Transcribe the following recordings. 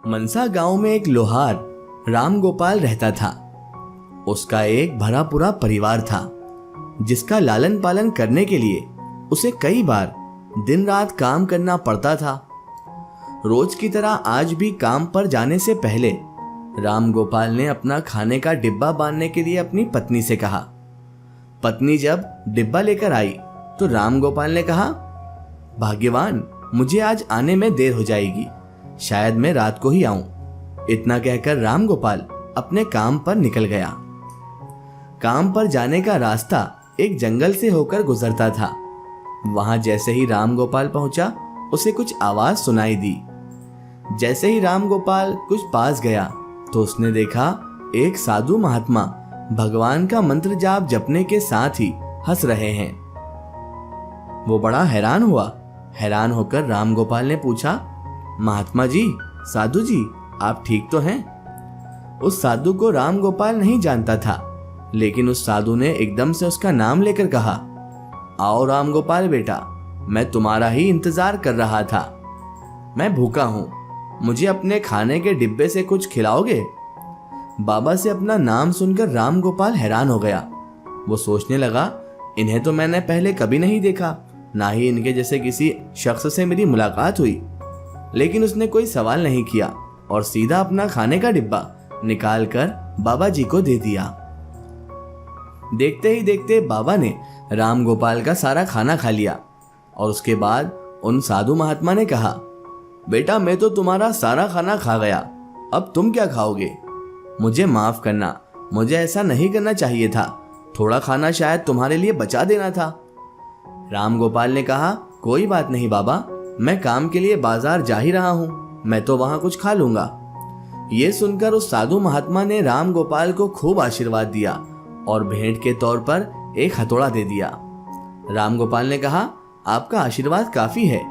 मनसा गांव में एक लोहार राम गोपाल रहता था। उसका एक भरा पूरा परिवार था जिसका लालन पालन करने के लिए उसे कई बार दिन रात काम करना पड़ता था। रोज की तरह आज भी काम पर जाने से पहले राम गोपाल ने अपना खाने का डिब्बा बांधने के लिए अपनी पत्नी से कहा। पत्नी जब डिब्बा लेकर आई तो राम गोपाल ने कहा, भाग्यवान, मुझे आज आने में देर हो जाएगी, शायद मैं रात को ही आऊं। इतना कहकर राम गोपाल अपने काम पर निकल गया। काम पर जाने का रास्ता एक जंगल से होकर गुजरता था। वहां जैसे ही राम गोपाल पहुंचा उसे कुछ आवाज सुनाई दी। जैसे ही राम गोपाल कुछ पास गया तो उसने देखा एक साधु महात्मा भगवान का मंत्र जाप जपने के साथ ही हंस रहे हैं। वो बड़ा हैरान हुआ। हैरान होकर राम गोपाल ने पूछा, महात्मा जी, साधु जी, आप ठीक तो हैं? उस साधु को राम गोपाल नहीं जानता था, लेकिन उस साधु ने एकदम से उसका नाम लेकर कहा, आओ राम गोपाल बेटा, मैं तुम्हारा ही इंतजार कर रहा था। मैं भूखा हूं, मुझे अपने खाने के डिब्बे से कुछ खिलाओगे? बाबा से अपना नाम सुनकर राम गोपाल हैरान हो गया। वो सोचने लगा, इन्हें तो मैंने पहले कभी नहीं देखा, ना ही इनके जैसे किसी शख्स से मेरी मुलाकात हुई। लेकिन उसने कोई सवाल नहीं किया और सीधा अपना खाने का डिब्बा निकालकर बाबा जी को दे दिया। देखते ही देखते बाबा ने राम गोपाल का सारा खाना खा लिया और उसके बाद उन साधु महात्मा ने कहा, बेटा, मैं तो तुम्हारा सारा खाना खा गया, अब तुम क्या खाओगे? मुझे माफ करना, मुझे ऐसा नहीं करना चाहिए था, थोड़ा खाना शायद तुम्हारे लिए बचा देना था। राम गोपाल ने कहा, कोई बात नहीं बाबा, मैं काम के लिए बाजार जा ही रहा हूं, मैं तो वहां कुछ खा लूंगा। ये सुनकर उस साधु महात्मा ने राम गोपाल को खूब आशीर्वाद दिया और भेंट के तौर पर एक हथौड़ा दे दिया। राम गोपाल ने कहा, आपका आशीर्वाद काफी है,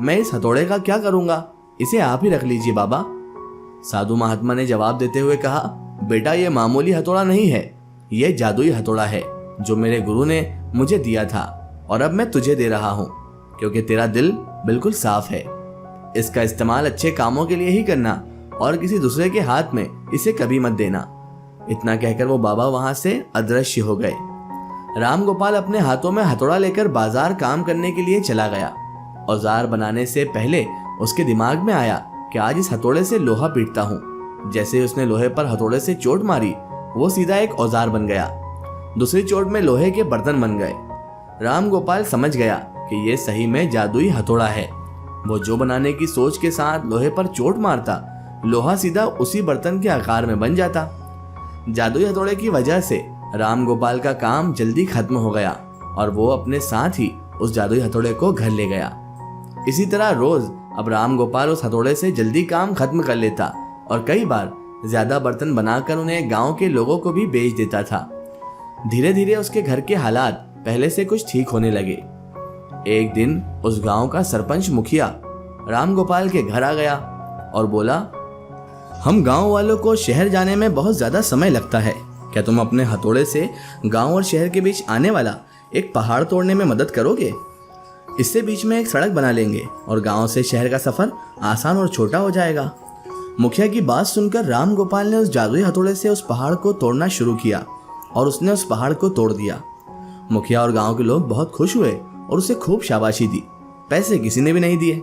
मैं इस हथौड़े का क्या करूंगा, इसे आप ही रख लीजिए बाबा। साधु महात्मा ने जवाब देते हुए कहा, बेटा, ये मामूली हथौड़ा नहीं है, यह जादुई हथौड़ा है जो मेरे गुरु ने मुझे दिया था और अब मैं तुझे दे रहा हूं क्योंकि तेरा दिल बिल्कुल साफ है। इसका इस्तेमाल अच्छे कामों के लिए ही करना और किसी दूसरे के हाथ में इसे कभी मत देना। इतना कहकर वो बाबा वहां से अदृश्य हो गए। राम गोपाल अपने हाथों में हथौड़ा लेकर बाजार काम करने के लिए चला गया। औजार बनाने से पहले उसके दिमाग में आया कि आज इस हथौड़े से लोहा पीटता हूँ। जैसे उसने लोहे पर हथौड़े से चोट मारी, वो सीधा एक औजार बन गया। दूसरी चोट में लोहे के बर्तन बन गए। राम गोपाल समझ गया कि ये सही में जादुई हथौड़ा है। वो जो बनाने की सोच के साथ लोहे पर चोट मारता, लोहा सीधा उसी बर्तन के आकार में बन जाता। जादुई हथौड़े की वजह से राम गोपाल का काम जल्दी खत्म हो गया और वो अपने साथ ही उस जादुई हथौड़े को घर ले गया। इसी तरह रोज अब राम गोपाल उस हथौड़े से जल्दी काम खत्म कर लेता और कई बार ज्यादा बर्तन बनाकर उन्हें गांव के लोगों को भी बेच देता था। धीरे धीरे उसके घर के हालात पहले से कुछ ठीक होने लगे। एक दिन उस गांव का सरपंच मुखिया राम गोपाल के घर आ गया और बोला, हम गांव वालों को शहर जाने में बहुत ज्यादा समय लगता है, क्या तुम अपने हथौड़े से गांव और शहर के बीच आने वाला एक पहाड़ तोड़ने में मदद करोगे? इससे बीच में एक सड़क बना लेंगे और गांव से शहर का सफर आसान और छोटा हो जाएगा। मुखिया की बात सुनकर राम गोपाल ने उस जादुई हथौड़े से उस पहाड़ को तोड़ना शुरू किया और उसने उस पहाड़ को तोड़ दिया। मुखिया और गांव के लोग बहुत खुश हुए और उसे खूब शाबाशी दी। पैसे किसी ने भी नहीं दिए।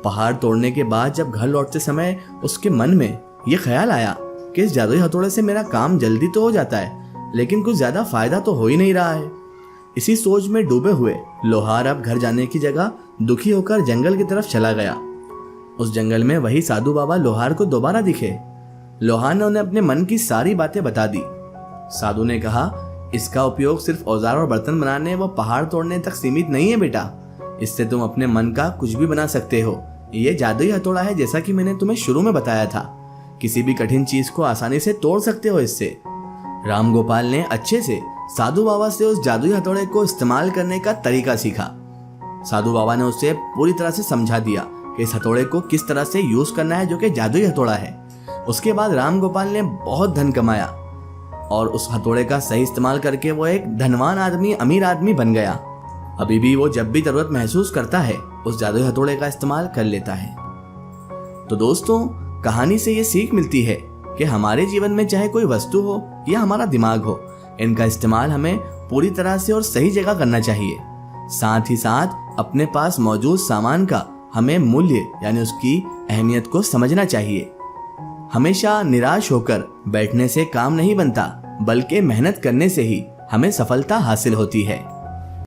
पहाड़ तोड़ने के बाद जब घर लौटते समय उसके मन में यह ख्याल आया कि इस जादुई हथौड़े से मेरा काम जल्दी तो हो जाता है, लेकिन कुछ ज्यादा फायदा तो हो ही नहीं रहा है। इसी सोच में डूबे हुए लोहार अब घर जाने की जगह दुखी होकर जंगल की तरफ चला गया। उस जंगल में वही साधु बाबा लोहार को दोबारा दिखे। लोहार ने उन्हें अपने मन की सारी बातें बता दी। साधु ने कहा, इसका उपयोग सिर्फ औजार और बर्तन बनाने व पहाड़ तोड़ने तक सीमित नहीं है बेटा, इससे तुम अपने मन का कुछ भी बना सकते हो। ये जादुई हथौड़ा है, जैसा कि मैंने तुम्हें शुरू में बताया था। किसी भी कठिन चीज को आसानी से तोड़ सकते हो इससे। राम गोपाल ने अच्छे से साधु बाबा से उस जादुई हथौड़े को इस्तेमाल करने का तरीका सीखा। साधु बाबा ने उसे पूरी तरह से समझा दिया कि इस हथौड़े को किस तरह से यूज करना है, जो कि जादुई हथौड़ा है। उसके बाद राम गोपाल ने बहुत धन कमाया और उस हथौड़े का सही इस्तेमाल करके वो एक धनवान आदमी, अमीर आदमी बन गया। अभी भी वो जब भी जरूरत महसूस करता है उस जादुई हथौड़े का इस्तेमाल कर लेता है। तो दोस्तों, कहानी से ये सीख मिलती है कि हमारे जीवन में चाहे कोई वस्तु हो या हमारा दिमाग हो, इनका इस्तेमाल हमें पूरी तरह से और सही जगह करना चाहिए। साथ ही साथ अपने पास मौजूद सामान का हमें मूल्य यानी उसकी अहमियत को समझना चाहिए। हमेशा निराश होकर बैठने से काम नहीं बनता, बल्कि मेहनत करने से ही हमें सफलता हासिल होती है।